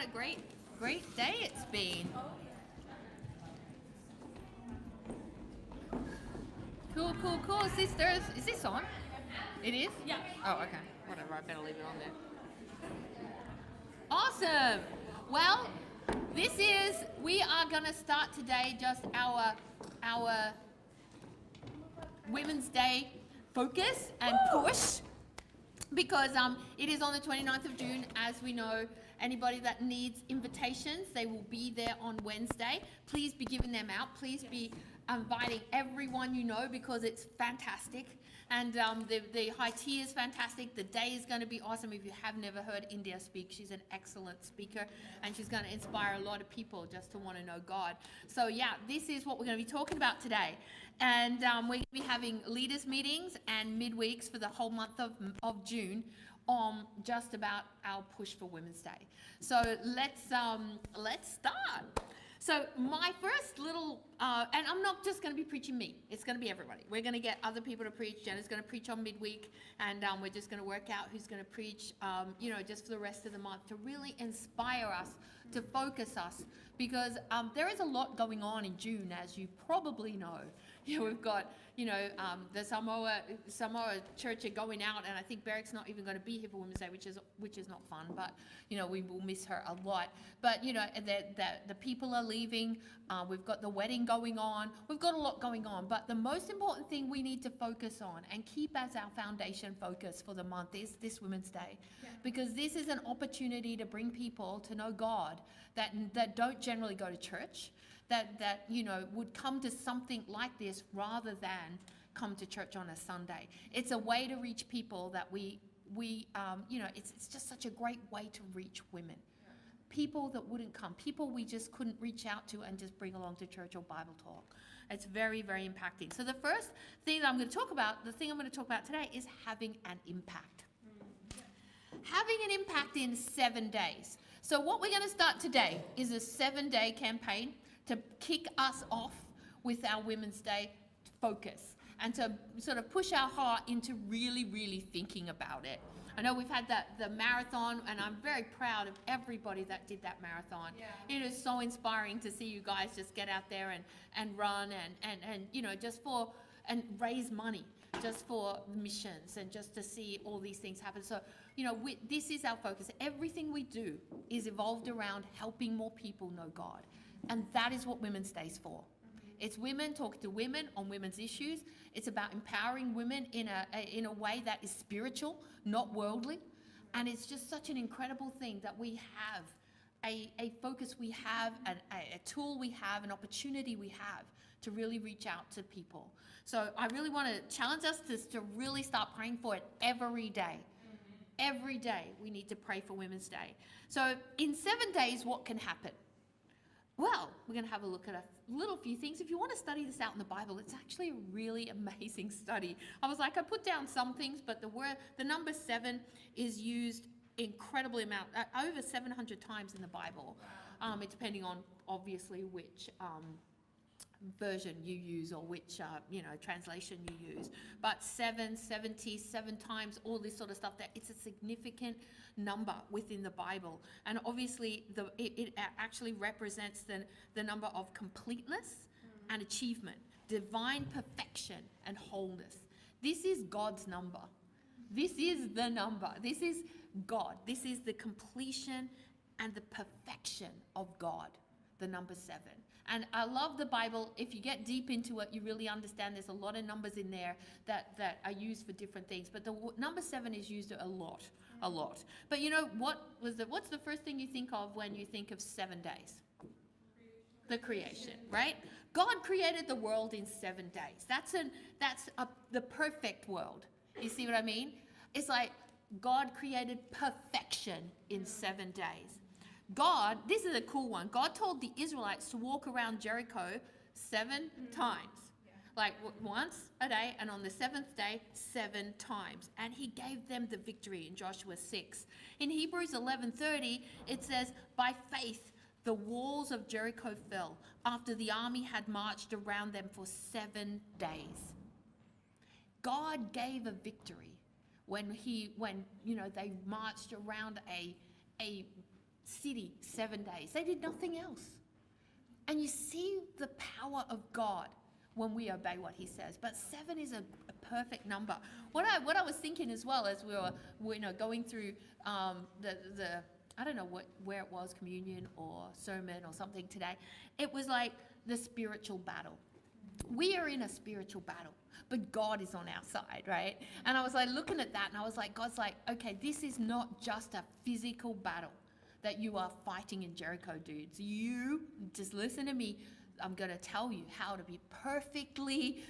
a great day it's been. Cool, sisters. Is this on? It is? Yeah. Oh, okay. Whatever, I better leave it on there. Awesome. Well, we are going to start today just our Women's Day focus and push, because it is on the 29th of June. As we know, anybody that needs invitations, they will be there on Wednesday. Please be giving them out. Please be inviting everyone you know, because it's fantastic. And the high tea is fantastic. The day is going to be awesome. If you have never heard India speak, she's an excellent speaker, and she's going to inspire a lot of people just to want to know God. So yeah, this is what we're going to be talking about today. And we're going to be having leaders meetings and midweeks for the whole month of June on just about our push for Women's Day. So let's start. So my first little, and I'm not just going to be preaching me. It's going to be everybody. We're going to get other people to preach. Jenna's going to preach on midweek, and we're just going to work out who's going to preach, just for the rest of the month, to really inspire us, to focus us, because there is a lot going on in June, as you probably know. We've got, the Samoa church are going out, and I think Beric's not even going to be here for Women's Day, which is not fun, but, we will miss her a lot. But, the people are leaving. We've got the wedding going on. We've got a lot going on. But the most important thing we need to focus on and keep as our foundation focus for the month is this Women's Day. Yeah. Because this is an opportunity to bring people to know God that don't generally go to church, that would come to something like this rather than come to church on a Sunday. It's a way to reach people that it's just such a great way to reach women. Yeah. People that wouldn't come, people we just couldn't reach out to and just bring along to church or Bible talk. It's very, very impacting. So the first thing that I'm going to talk about, today, is having an impact. Having an impact in 7 days. So what we're going to start today is a 7-day campaign to kick us off with our Women's Day focus and to sort of push our heart into really, really thinking about it. I know we've had the marathon, and I'm very proud of everybody that did that marathon. Yeah. It is so inspiring to see you guys just get out there and run and just and raise money just for missions and just to see all these things happen. So, this is our focus. Everything we do is evolved around helping more people know God. And that is what Women's Day is for. It's women talking to women on women's issues. It's about empowering women in a way that is spiritual, not worldly. And it's just such an incredible thing that we have a focus, we have a tool, we have an opportunity, we have to really reach out to people. So I really want to challenge us to really start praying for it every day. Every day we need to pray for Women's Day. So in 7 days, what can happen? Well, we're going to have a look at a few things. If you want to study this out in the Bible, it's actually a really amazing study. I put down some things, but the number 7 is used incredibly amount, over 700 times in the Bible. It's depending on obviously which version you use or which translation you use, but 77 times, all this sort of stuff, that it's a significant number within the Bible. And obviously it actually represents the number of completeness and achievement, divine perfection and wholeness. This is God's number. This is the number. This is God. This is the completion and the perfection of God, the number 7. And I love the Bible. If you get deep into it, you really understand there's a lot of numbers in there that are used for different things. But the number 7 is used a lot. But what's the first thing you think of when you think of 7 days? The creation, right? God created the world in 7 days. That's the perfect world. You see what I mean? It's like God created perfection in 7 days. This is a cool one. God told the Israelites to walk around Jericho 7 times. Like once a day, and on the 7th day, 7 times. And he gave them the victory in Joshua 6. In Hebrews 11:30, it says, by faith, the walls of Jericho fell after the army had marched around them for 7 days. God gave a victory when they marched around a city 7 days. They did nothing else. And you see the power of God when we obey what he says. But 7 is a perfect number. What I was thinking as well as we were going through the I don't know where it was, communion or sermon or something today. It was like the spiritual battle. We are in a spiritual battle, but God is on our side, right? And I was like looking at that and I was like, God's like, okay, this is not just a physical battle that you are fighting in Jericho, dudes. You just listen to me. I'm going to tell you how to be perfectly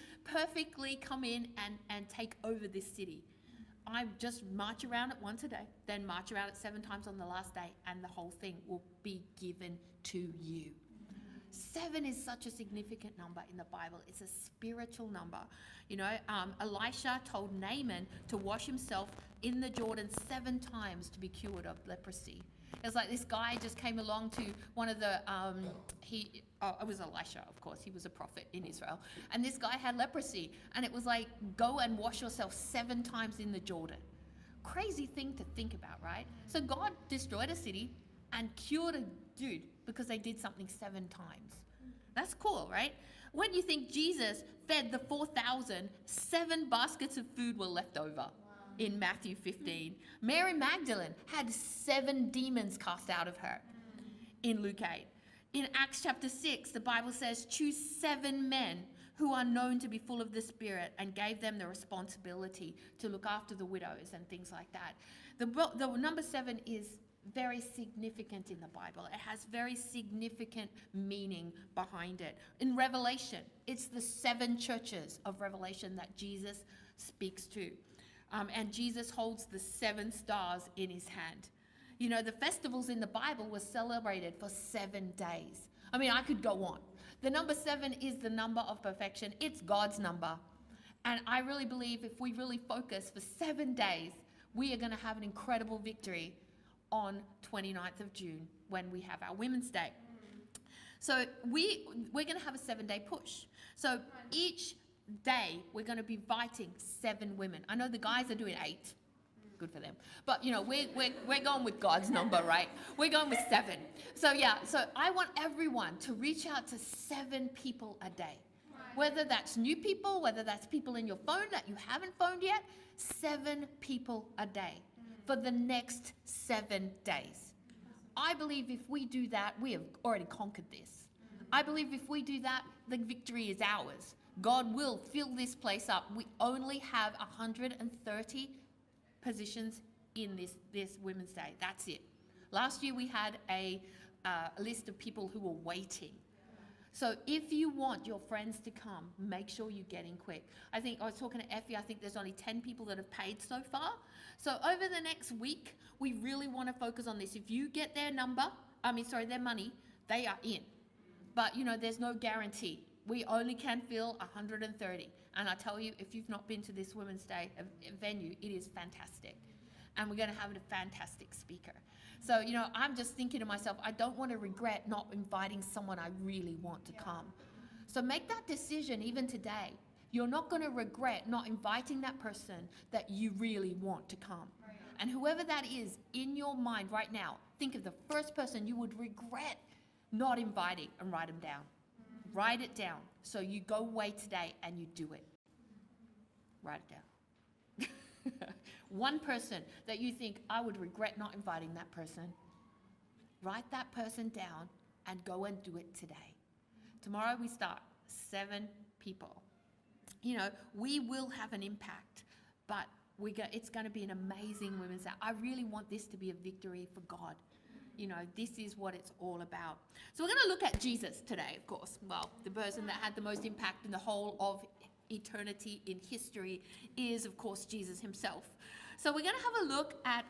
come in and take over this city. I just march around it once a day, then march around it 7 times on the last day, and the whole thing will be given to you. 7 is such a significant number in the Bible. It's a spiritual number. You know, Elisha told Naaman to wash himself in the Jordan 7 times to be cured of leprosy. It was like this guy just came along to one of the, it was Elisha, of course. He was a prophet in Israel. And this guy had leprosy. And it was like, go and wash yourself 7 times in the Jordan. Crazy thing to think about, right? So God destroyed a city and cured a dude because they did something 7 times. That's cool, right? When you think Jesus fed the 4,000, 7 baskets of food were left over. In Matthew 15. Mary Magdalene had 7 demons cast out of her in Luke 8. In Acts chapter 6, the Bible says, choose 7 men who are known to be full of the Spirit and gave them the responsibility to look after the widows and things like that. The number 7 is very significant in the Bible. It has very significant meaning behind it. In Revelation, it's the 7 churches of Revelation that Jesus speaks to. And Jesus holds the 7 stars in his hand. You know, the festivals in the Bible were celebrated for 7 days. I mean, I could go on. The number 7 is the number of perfection. It's God's number. And I really believe if we really focus for 7 days, we are going to have an incredible victory on 29th of June when we have our Women's Day. So we're going to have a 7-day push. So each day we're going to be inviting 7 women. I know the guys are doing 8. Good for them. But you know, we're going with God's number, right? We're going with 7. So yeah, so I want everyone to reach out to 7 people a day. Whether that's new people, whether that's people in your phone that you haven't phoned yet, 7 people a day for the next 7 days. I believe if we do that, we have already conquered this. I believe if we do that, the victory is ours. God will fill this place up. We only have 130 positions in this Women's Day. That's it. Last year we had a list of people who were waiting. So if you want your friends to come, make sure you get in quick. I was talking to Effie, I think there's only 10 people that have paid so far. So over the next week, we really want to focus on this. If you get their money, they are in. But you know, there's no guarantee. We only can fill 130. And I tell you, if you've not been to this Women's Day venue, it is fantastic. And we're going to have a fantastic speaker. So, you know, I'm just thinking to myself, I don't want to regret not inviting someone I really want to come. So make that decision even today. You're not going to regret not inviting that person that you really want to come. And whoever that is in your mind right now, think of the first person you would regret not inviting and write them down. Write it down. So you go away today and you do it. Write it down. One person that you think, I would regret not inviting that person. Write that person down and go and do it today. Tomorrow we start 7 people. You know, we will have an impact, but it's going to be an amazing Women's Day. I really want this to be a victory for God. You know, this is what it's all about. So we're going to look at Jesus today, of course. Well, the person that had the most impact in the whole of eternity in history is, of course, Jesus himself. So we're going to have a look at,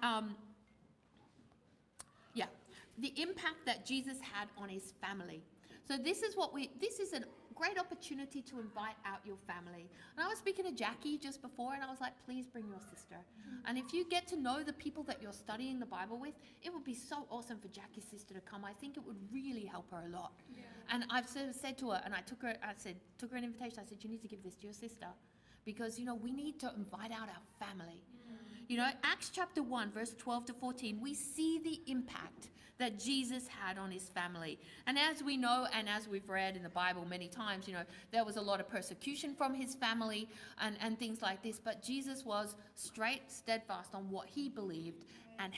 the impact that Jesus had on his family. So this is a great opportunity to invite out your family. And I was speaking to Jackie just before, and I was like, please bring your sister. And if you get to know the people that you're studying the Bible with, it would be so awesome for Jackie's sister to come. I think it would really help her a lot. Yeah. And I've sort of said to her, and I took her an invitation. I said, you need to give this to your sister, because, you know, we need to invite out our family. You know, Acts chapter 1, verse 12 to 14, we see the impact that Jesus had on his family. And as we know, and as we've read in the Bible many times, there was a lot of persecution from his family and things like this. But Jesus was straight, steadfast on what he believed and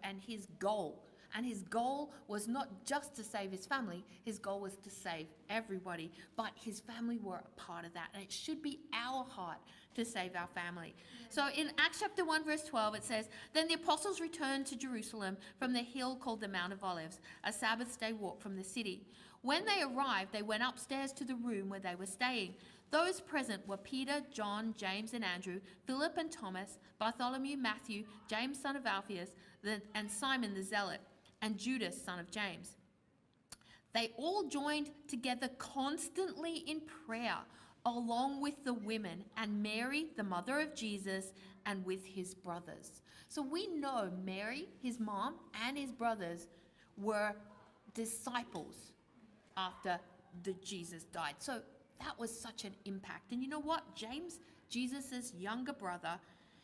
and his goal. And his goal was not just to save his family, his goal was to save everybody. But his family were a part of that. And it should be our heart to save our family. So in Acts chapter 1, verse 12, it says, "Then the apostles returned to Jerusalem from the hill called the Mount of Olives, a Sabbath day walk from the city. When they arrived, they went upstairs to the room where they were staying. Those present were Peter, John, James and Andrew, Philip and Thomas, Bartholomew, Matthew, James son of Alphaeus, and Simon the Zealot, and Judas, son of James. They all joined together constantly in prayer, along with the women and Mary, the mother of Jesus, and with his brothers." So we know Mary, his mom, and his brothers were disciples after Jesus died. So that was such an impact. And you know what? James, Jesus' younger brother,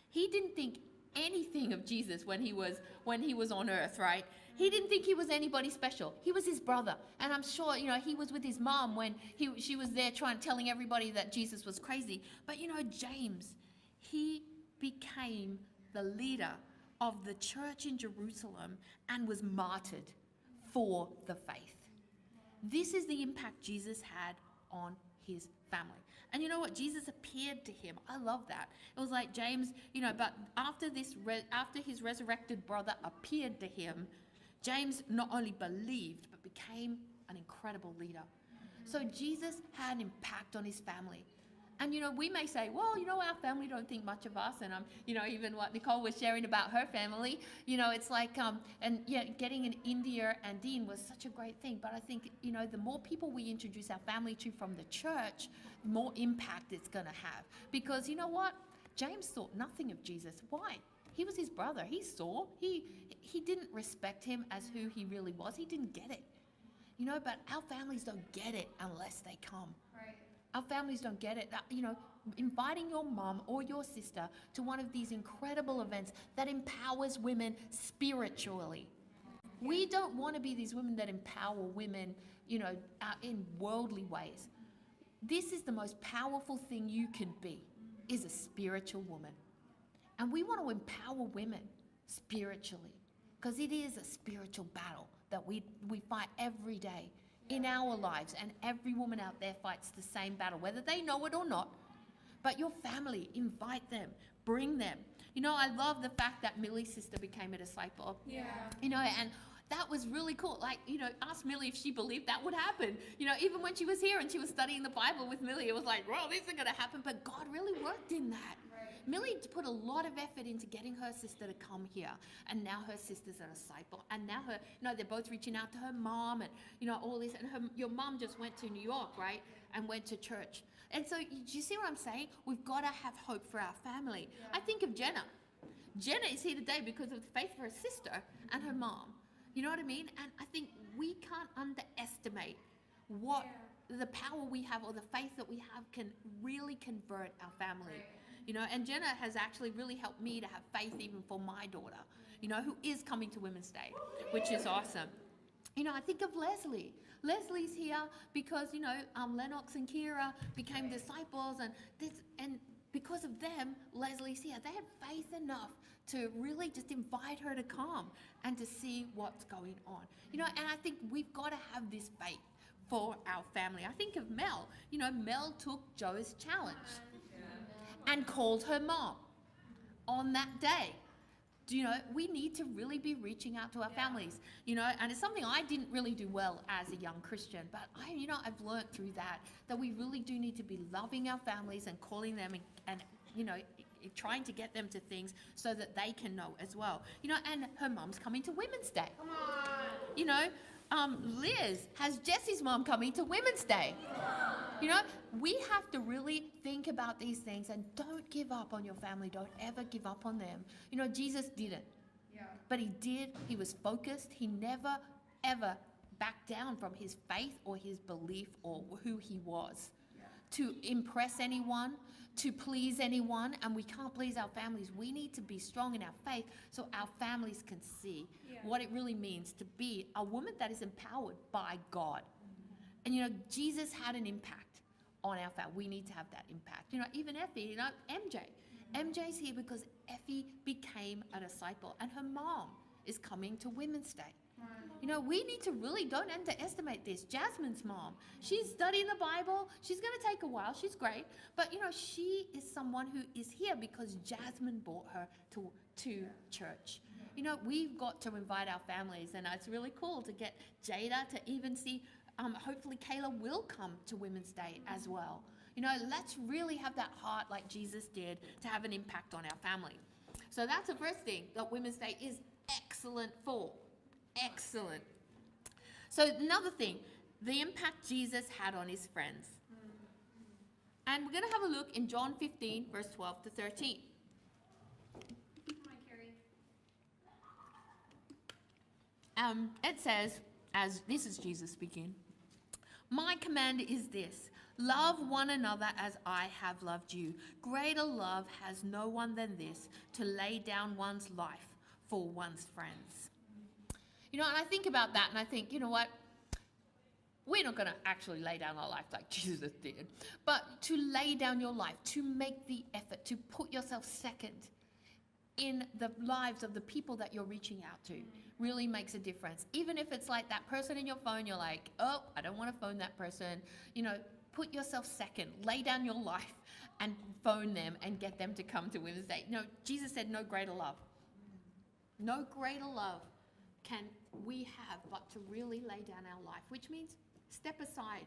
he didn't think anything of Jesus when he was on earth, right? He didn't think he was anybody special. He was his brother. And I'm sure, he was with his mom when she was there telling everybody that Jesus was crazy. But James, he became the leader of the church in Jerusalem and was martyred for the faith. This is the impact Jesus had on his family. And you know what? Jesus appeared to him. I love that. It was like James, but after his resurrected brother appeared to him, James not only believed, but became an incredible leader. So Jesus had an impact on his family. And, we may say, well, our family don't think much of us. And, even what Nicole was sharing about her family, it's like, getting in India and Dean was such a great thing. But I think, the more people we introduce our family to from the church, the more impact it's going to have. Because you know what? James thought nothing of Jesus. Why? He was his brother. He saw. He didn't respect him as who he really was. He didn't get it. But our families don't get it unless they come. Right. Our families don't get it. Inviting your mom or your sister to one of these incredible events that empowers women spiritually. We don't want to be these women that empower women, in worldly ways. This is the most powerful thing you can be, is a spiritual woman. And we want to empower women spiritually, because it is a spiritual battle that we fight every day in our lives, and every woman out there fights the same battle, whether they know it or not. But your family, invite them, bring them. I love the fact that Millie's sister became a disciple. Yeah. And that was really cool. Like, ask Millie if she believed that would happen. Even when she was here and she was studying the Bible with Millie, it was like, well, this isn't going to happen. But God really worked in that. Millie put a lot of effort into getting her sister to come here, and now her sister's a disciple, and now they're both reaching out to her mom, and all this, and your mom just went to New York, right, and went to church. And so, do you see what I'm saying? We've got to have hope for our family. Yeah. I think of Jenna. Jenna is here today because of the faith of her sister and her mom. You know what I mean? And I think we can't underestimate what the power we have, or the faith that we have, can really convert our family. Right. And Jenna has actually really helped me to have faith even for my daughter, who is coming to Women's Day, which is awesome. I think of Leslie. Leslie's here because, Lennox and Kira became disciples, and because of them, Leslie's here. They had faith enough to really just invite her to come and to see what's going on. And I think we've got to have this faith for our family. I think of Mel. Mel took Joe's challenge and called her mom on that day. We need to really be reaching out to our families, and it's something I didn't really do well as a young Christian, but I've learned through that we really do need to be loving our families and calling them and trying to get them to things so that they can know as well. And her mom's coming to Women's Day. Come on. Liz has Jesse's mom coming to Women's Day. We have to really think about these things, and don't give up on your family. Don't ever give up on them. Jesus didn't. Yeah. But he did. He was focused. He never, ever backed down from his faith or his belief or who he was. Yeah. To impress anyone, to please anyone, and we can't please our families. We need to be strong in our faith so our families can see what it really means to be a woman that is empowered by God. And Jesus had an impact on our family. We need to have that impact. Even Effie, MJ. MJ's here because Effie became a disciple, and her mom is coming to Women's Day. We need to really, don't underestimate this. Jasmine's mom, she's studying the Bible. She's going to take a while. She's great. But, she is someone who is here because Jasmine brought her to church. We've got to invite our families, and it's really cool to get Jada to even see. Hopefully Kayla will come to Women's Day as well. Let's really have that heart like Jesus did to have an impact on our family. So that's the first thing that Women's Day is excellent for. Excellent. So another thing, the impact Jesus had on his friends. And we're going to have a look in John 15, verse 12 to 13. Come on, Kerry. It says, as this is Jesus speaking, "My command is this, love one another as I have loved you. Greater love has no one than this, to lay down one's life for one's friends." And I think about that and I think, what? We're not going to actually lay down our life like Jesus did. But to lay down your life, to make the effort, to put yourself second in the lives of the people that you're reaching out to really makes a difference. Even if it's like that person in your phone, you're like, oh, I don't want to phone that person. Put yourself second, lay down your life and phone them and get them to come to Women's Day. Jesus said no greater love. No greater love can we have but to really lay down our life, which means step aside,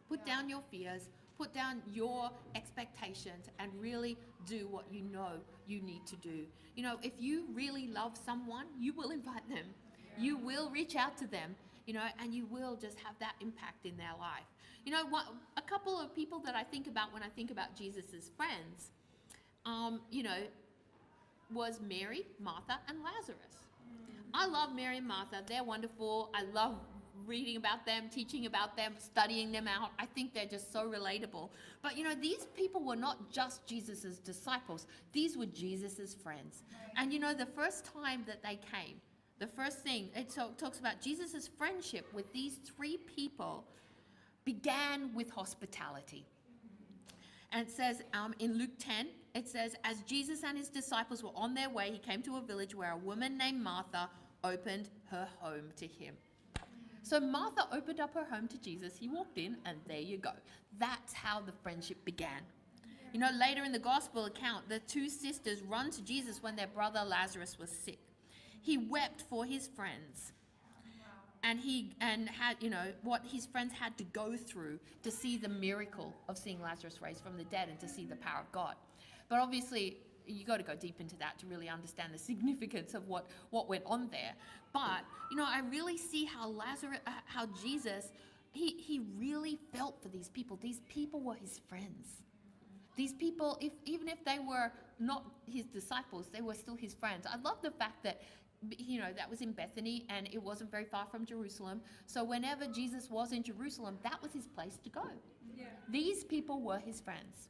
put down your fears, put down your expectations, and really do what you know you need to do. If you really love someone, you will invite them. You will reach out to them, and you will just have that impact in their life. A couple of people that I think about when I think about Jesus's friends, was Mary, Martha, and Lazarus. I love Mary and Martha. They're wonderful. I love reading about them, teaching about them, studying them out. I think they're just so relatable. But these people were not just Jesus's disciples. These were Jesus's friends. And the first time that they came, the first thing, it talks about Jesus's friendship with these three people began with hospitality. And it says in Luke 10, it says, as Jesus and his disciples were on their way, he came to a village where a woman named Martha opened her home to him. So Martha opened up her home to Jesus. He walked in, and there you go. That's how the friendship began. Later in the gospel account, the two sisters run to Jesus when their brother Lazarus was sick. He wept for his friends. And had what his friends had to go through to see the miracle of seeing Lazarus raised from the dead and to see the power of God. But obviously, you got to go deep into that to really understand the significance of what went on there. But I really see how Jesus, he really felt for these people. These people were his friends. These people, even if they were not his disciples, they were still his friends. I love the fact that that was in Bethany, and it wasn't very far from Jerusalem. So whenever Jesus was in Jerusalem, that was his place to go. Yeah. These people were his friends.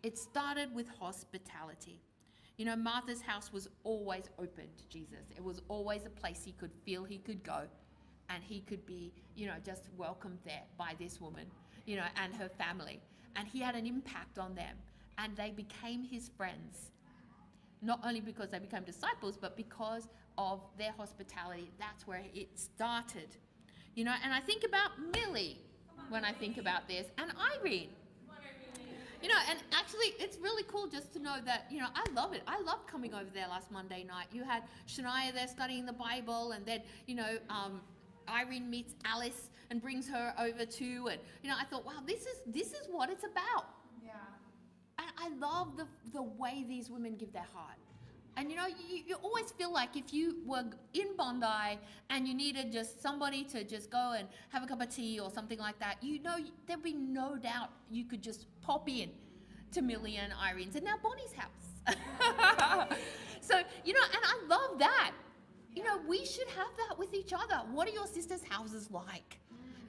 It started with hospitality. Martha's house was always open to Jesus. It was always a place he could feel he could go, and he could be, just welcomed there by this woman, and her family. And he had an impact on them, and they became his friends. Not only because they became disciples, but because of their hospitality. That's where it started. And I think about Millie when I think about this, and Irene. And actually, it's really cool just to know that, I love it. I loved coming over there last Monday night. You had Shania there studying the Bible, and then, Irene meets Alice and brings her over too. And, I thought, wow, this is what it's about. Yeah. And I love the way these women give their heart. And you always feel like if you were in Bondi and you needed just somebody to just go and have a cup of tea or something like that, there'd be no doubt you could just pop in to Millie and Irene's and now Bonnie's house. So, and I love that. We should have that with each other. What are your sisters' houses like?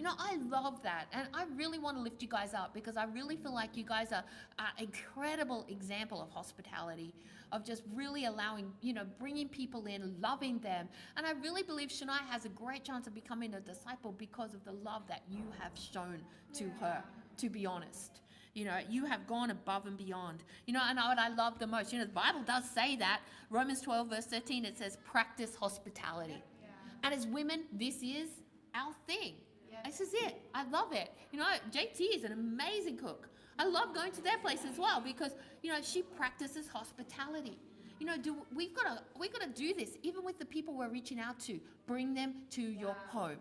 I love that. And I really want to lift you guys up because I really feel like you guys are an incredible example of hospitality, of just really allowing, bringing people in, loving them. And I really believe Shania has a great chance of becoming a disciple because of the love that you have shown to her, to be honest. You have gone above and beyond. And what I love the most, the Bible does say that. Romans 12, verse 13, it says, practice hospitality. Yeah. And as women, this is our thing. Yeah. This is it. I love it. JT is an amazing cook. I love going to their place as well because, she practices hospitality. We've got to do this, even with the people we're reaching out to. Bring them to your home.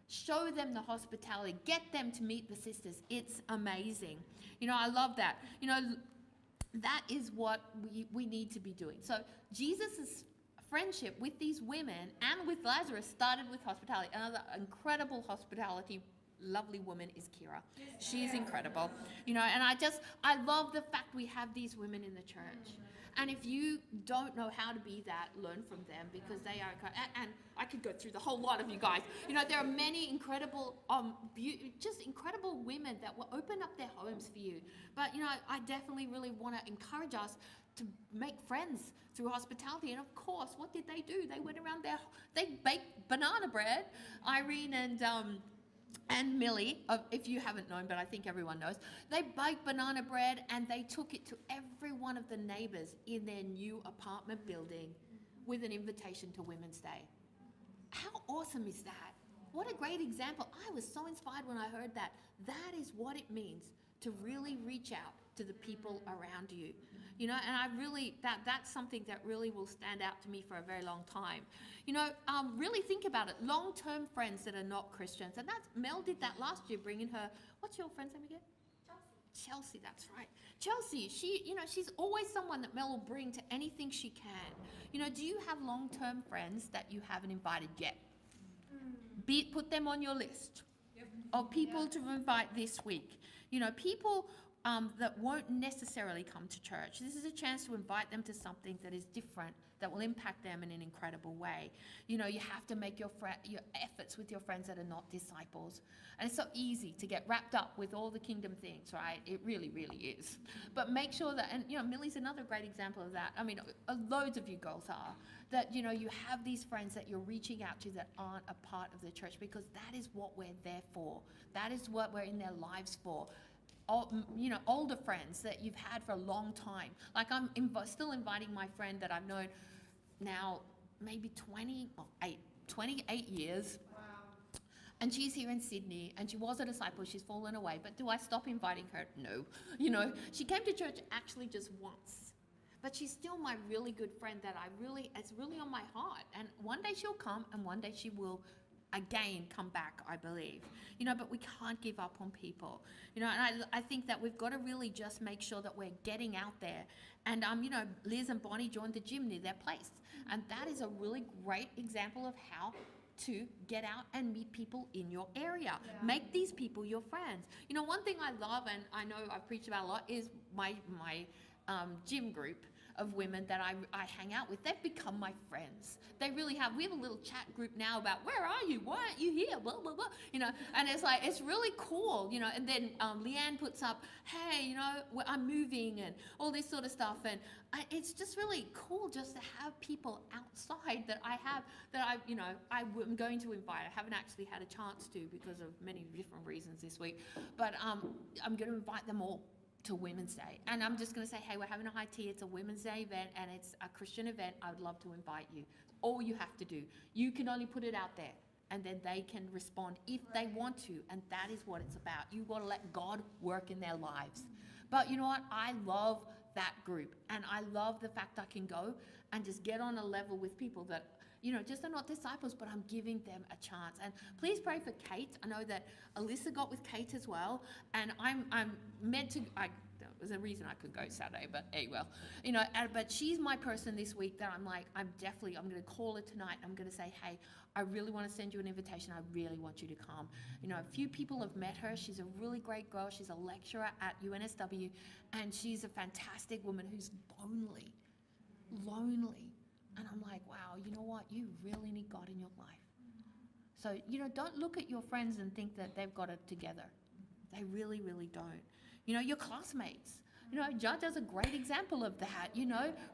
Show them the hospitality. Get them to meet the sisters. It's amazing. I love that. That is what we need to be doing. So Jesus' friendship with these women and with Lazarus started with hospitality. Another incredible hospitality, lovely woman is Kira. She's incredible. And I love the fact we have these women in the church. And if you don't know how to be that, learn from them because they are, and I could go through the whole lot of you guys. There are many incredible, just incredible women that will open up their homes for you. But, I definitely really want to encourage us to make friends through hospitality. And of course, what did they do? They went around they baked banana bread. Irene and Millie, if you haven't known, but I think everyone knows, they baked banana bread and they took it to every one of the neighbours in their new apartment building with an invitation to Women's Day. How awesome is that? What a great example. I was so inspired when I heard that. That is what it means to really reach out to the people around you. And I really, that's something that really will stand out to me for a very long time. Really think about it. Long-term friends that are not Christians. And Mel did that last year, bringing her, what's your friend's name again? Chelsea, that's right. Chelsea, she's always someone that Mel will bring to anything she can. Do you have long-term friends that you haven't invited yet? Put them on your list of people to invite this week. People that won't necessarily come to church. This is a chance to invite them to something that is different, that will impact them in an incredible way. You have to make your efforts with your friends that are not disciples. And it's so easy to get wrapped up with all the kingdom things, right? It really, really is. But make sure that, and Millie's another great example of that. I mean, loads of you girls are, that, you have these friends that you're reaching out to that aren't a part of the church because that is what we're there for. That is what we're in their lives for. Older friends that you've had for a long time. Like I'm still inviting my friend that I've known now maybe 28 years. Wow. And she's here in Sydney and she was a disciple. She's fallen away. But do I stop inviting her? No. She came to church actually just once. But she's still my really good friend that it's really on my heart. And one day she'll come and one day she will again come back, I believe. But we can't give up on people. And I think that we've got to really just make sure that we're getting out there. And Liz and Bonnie joined the gym near their place. And that is a really great example of how to get out and meet people in your area. Yeah. Make these people your friends. One thing I love, and I know I've preached about a lot, is my gym group of women that I hang out with. They've become my friends. They really have. We have a little chat group now about, where are you? Why aren't you here? Blah, blah, blah. And it's really cool, and then Leanne puts up, hey, I'm moving and all this sort of stuff. And it's just really cool just to have people outside that I'm going to invite. I haven't actually had a chance to because of many different reasons this week, but I'm going to invite them all to Women's Day. And I'm just going to say, hey, we're having a high tea. It's a Women's Day event and it's a Christian event. I would love to invite you. All you have to do, you can only put it out there and then they can respond if they want to. And that is what it's about. You've got to let God work in their lives. But you know what? I love that group. And I love the fact I can go and just get on a level with people that, just are not disciples, but I'm giving them a chance. And please pray for Kate. I know that Alyssa got with Kate as well. And I'm meant to, there was a reason I could go Saturday, but hey, well, but she's my person this week that I'm going to call her tonight. I'm going to say, hey, I really want to send you an invitation. I really want you to come. A few people have met her. She's a really great girl. She's a lecturer at UNSW, and she's a fantastic woman who's lonely. And I'm like, wow, you know what? You really need God in your life. So, don't look at your friends and think that they've got it together. They really, really don't. Your classmates. Judd does a great example of that,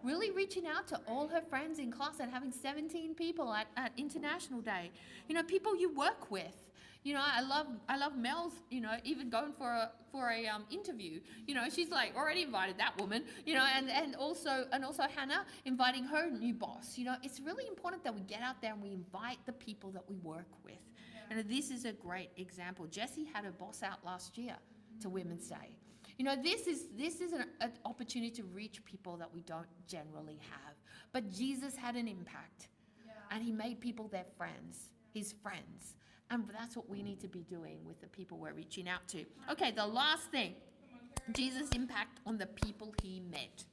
really reaching out to all her friends in class and having 17 people at International Day. People you work with. I love Mel's, even going for a interview. She's like already invited that woman, and also Hannah inviting her new boss. It's really important that we get out there and we invite the people that we work with. Yeah. And this is a great example. Jessie had her boss out last year to Women's Day. This is an opportunity to reach people that we don't generally have. But Jesus had an impact, and he made people their friends, his friends. And that's what we need to be doing with the people we're reaching out to. Okay, the last thing, Jesus' impact on the people he met.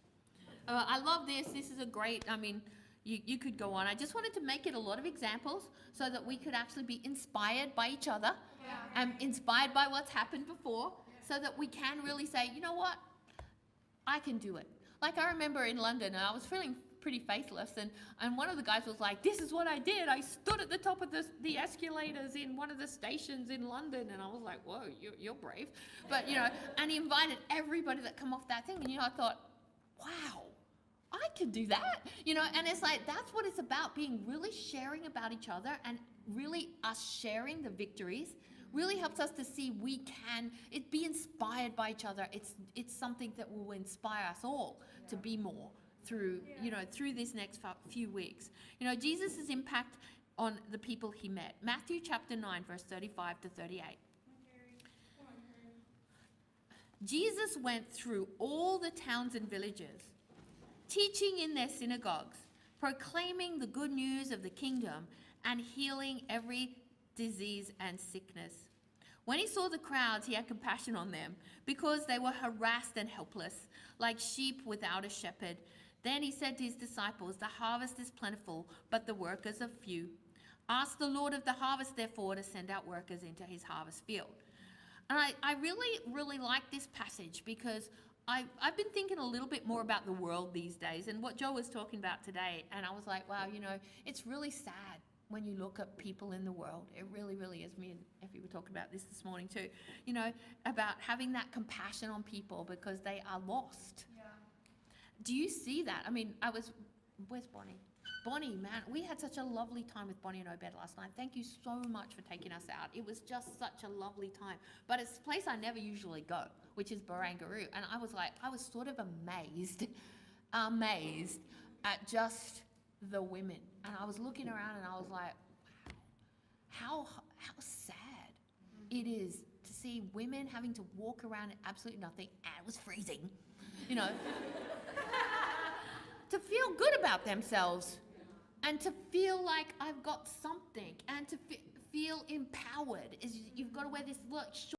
I love this. This is a great, you could go on. I just wanted to make it a lot of examples so that we could actually be inspired by each other and inspired by what's happened before, so that we can really say, you know what, I can do it. Like I remember in London, and I was feeling pretty faithless, and one of the guys was like, this is what I did. I stood at the top of the escalators in one of the stations in London, and I was like, whoa, you're brave. But, and he invited everybody that come off that thing, and, I thought, wow, I could do that, and it's like, that's what it's about, being really sharing about each other, and really us sharing the victories really helps us to see we can be inspired by each other. It's something that will inspire us all to be more through these next few weeks. Jesus' impact on the people he met. Matthew chapter 9, verse 35 to 38. Jesus went through all the towns and villages, teaching in their synagogues, proclaiming the good news of the kingdom, and healing every disease and sickness. When he saw the crowds, he had compassion on them, because they were harassed and helpless, like sheep without a shepherd. Then he said to his disciples, the harvest is plentiful, but the workers are few. Ask the Lord of the harvest, therefore, to send out workers into his harvest field. And I really, really like this passage, because I've been thinking a little bit more about the world these days and what Joe was talking about today. And I was like, wow, it's really sad when you look at people in the world. It really, really is. Me and Effie were talking about this morning too, about having that compassion on people because they are lost. Yeah. Do you see that? Where's Bonnie? Bonnie, man, we had such a lovely time with Bonnie and Obed last night. Thank you so much for taking us out. It was just such a lovely time. But it's a place I never usually go, which is Barangaroo. And I was sort of amazed at just the women. And I was looking around and I was like, wow, how sad it is to see women having to walk around in absolutely nothing, and it was freezing, to feel good about themselves and to feel like I've got something and to feel empowered. You've got to wear this short